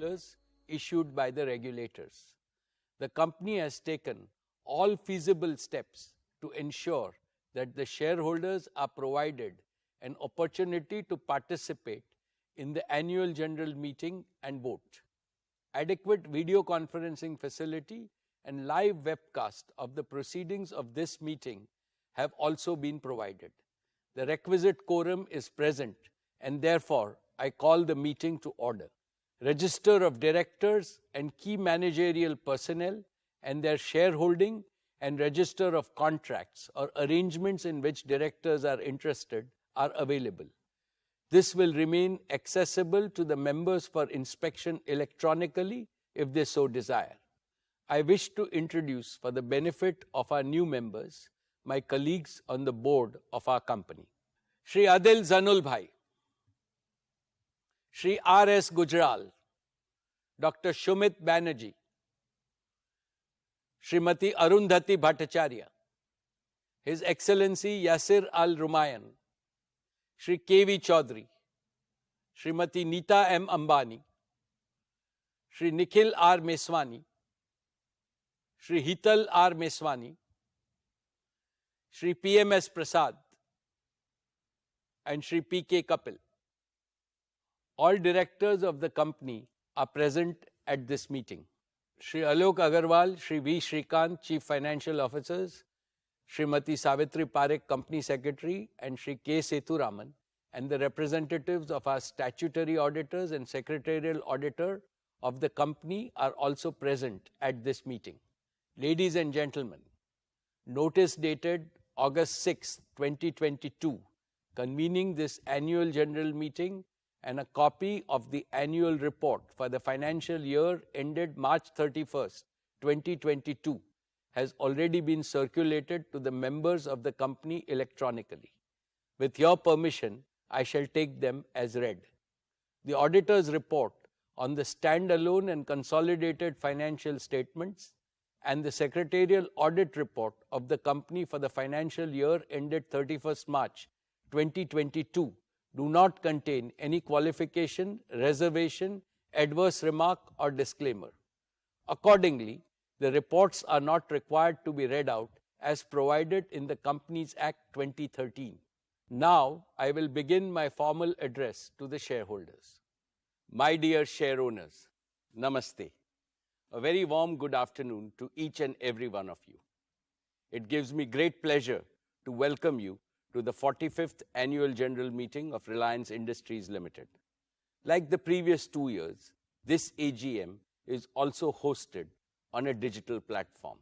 circulars issued by the regulators. The company has taken all feasible steps to ensure that the shareholders are provided an opportunity to participate in the annual general meeting and vote. Adequate video conferencing facility and live webcast of the proceedings of this meeting have also been provided. The requisite quorum is present, and therefore I call the meeting to order. Register of directors and key managerial personnel and their shareholding and register of contracts or arrangements in which directors are interested are available. This will remain accessible to the members for inspection electronically if they so desire. I wish to introduce, for the benefit of our new members, my colleagues on the board of our company. Shri Adil Zanul Bhai, Shri R.S. Gujral, Dr. Shumit Banerjee, Srimati Arundhati Bhattacharya, His Excellency Yasir Al-Rumayyan, Shri K.V. Chaudhary, Srimati Neeta M. Ambani, Shri Nikhil R. Meswani, Shri Hital R. Meswani, Shri P.M.S. Prasad, and Shri P.K. Kapil. All directors of the company are present at this meeting. Shri Alok Agarwal, Shri V. Shrikant, Chief Financial Officers, Srimati Savitri Parekh, Company Secretary, and Shri K. Sethuraman, and the representatives of our statutory auditors and secretarial auditor of the company are also present at this meeting. Ladies and gentlemen, notice dated August 6, 2022, convening this annual general meeting and a copy of the annual report for the financial year ended March 31st, 2022 has already been circulated to the members of the company electronically. With your permission, I shall take them as read. The auditor's report on the standalone and consolidated financial statements and the secretarial audit report of the company for the financial year ended 31st March 2022 do not contain any qualification, reservation, adverse remark, or disclaimer. Accordingly, the reports are not required to be read out as provided in the Companies Act 2013. Now, I will begin my formal address to the shareholders. My dear share owners, Namaste. A very warm good afternoon to each and every one of you. It gives me great pleasure to welcome you to the 45th Annual General Meeting of Reliance Industries Limited. Like the previous 2 years, this AGM is also hosted on a digital platform.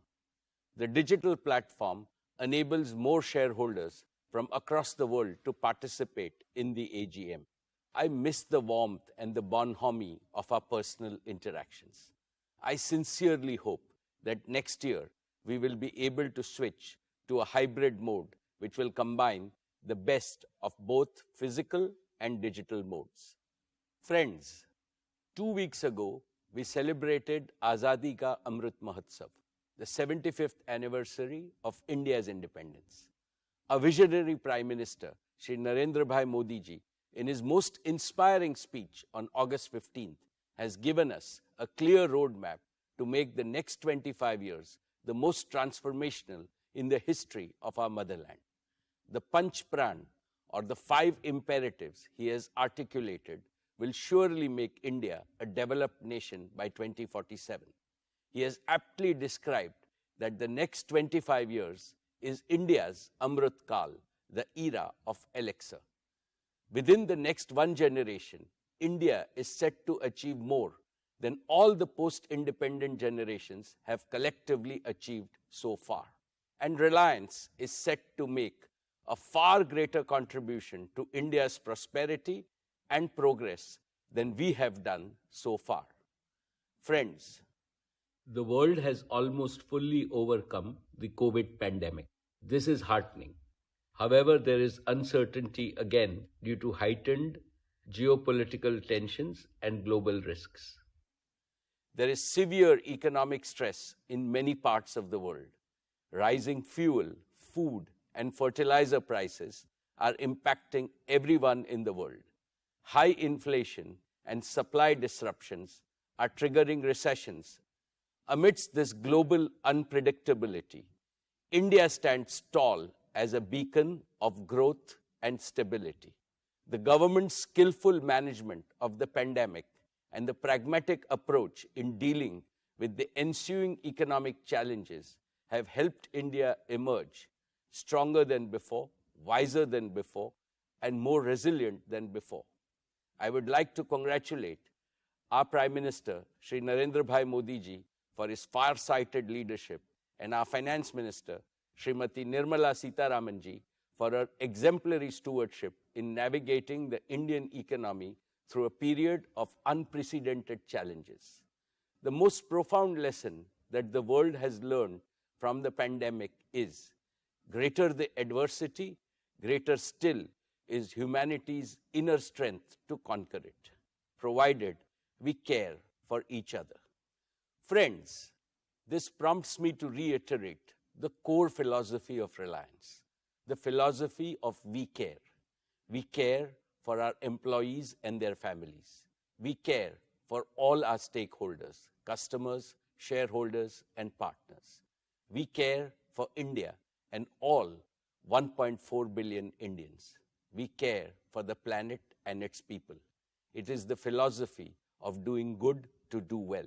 The digital platform enables more shareholders from across the world to participate in the AGM. I miss the warmth and the bonhomie of our personal interactions. I sincerely hope that next year we will be able to switch to a hybrid mode which will combine the best of both physical and digital modes. Friends, 2 weeks ago, we celebrated Azadi Ka Amrit Mahotsav, the 75th anniversary of India's independence. Our visionary Prime Minister, Shri Narendra Bhai Modi ji, in his most inspiring speech on August 15th, has given us a clear roadmap to make the next 25 years the most transformational in the history of our motherland. The Panch Pran, or the 5 imperatives he has articulated, will surely make India a developed nation by 2047. He has aptly described that the next 25 years is India's Amrit Kal, the era of elixir. Within the next one generation, India is set to achieve more than all the post-independent generations have collectively achieved so far. And Reliance is set to make a far greater contribution to India's prosperity and progress than we have done so far. Friends, the world has almost fully overcome the COVID pandemic. This is heartening. However, there is uncertainty again due to heightened geopolitical tensions and global risks. There is severe economic stress in many parts of the world. Rising fuel, food, and fertilizer prices are impacting everyone in the world. High inflation and supply disruptions are triggering recessions. Amidst this global unpredictability, India stands tall as a beacon of growth and stability. The government's skillful management of the pandemic and the pragmatic approach in dealing with the ensuing economic challenges have helped India emerge stronger than before, wiser than before, and more resilient than before. I would like to congratulate our Prime Minister, Shri Narendra Bhai Modi ji, for his far-sighted leadership, and our Finance Minister, Srimati Nirmala Sitharaman ji, for her exemplary stewardship in navigating the Indian economy through a period of unprecedented challenges. The most profound lesson that the world has learned from the pandemic is, greater the adversity, greater still is humanity's inner strength to conquer it, provided we care for each other. Friends, this prompts me to reiterate the core philosophy of Reliance, the philosophy of we care. We care for our employees and their families. We care for all our stakeholders, customers, shareholders, and partners. We care for India and all 1.4 billion Indians. We care for the planet and its people. It is the philosophy of doing good to do well.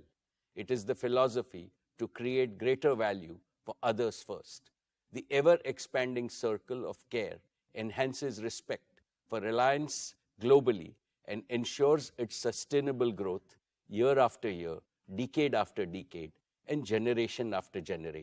It is the philosophy to create greater value for others first. The ever-expanding circle of care enhances respect for Reliance globally and ensures its sustainable growth year after year, decade after decade, and generation after generation.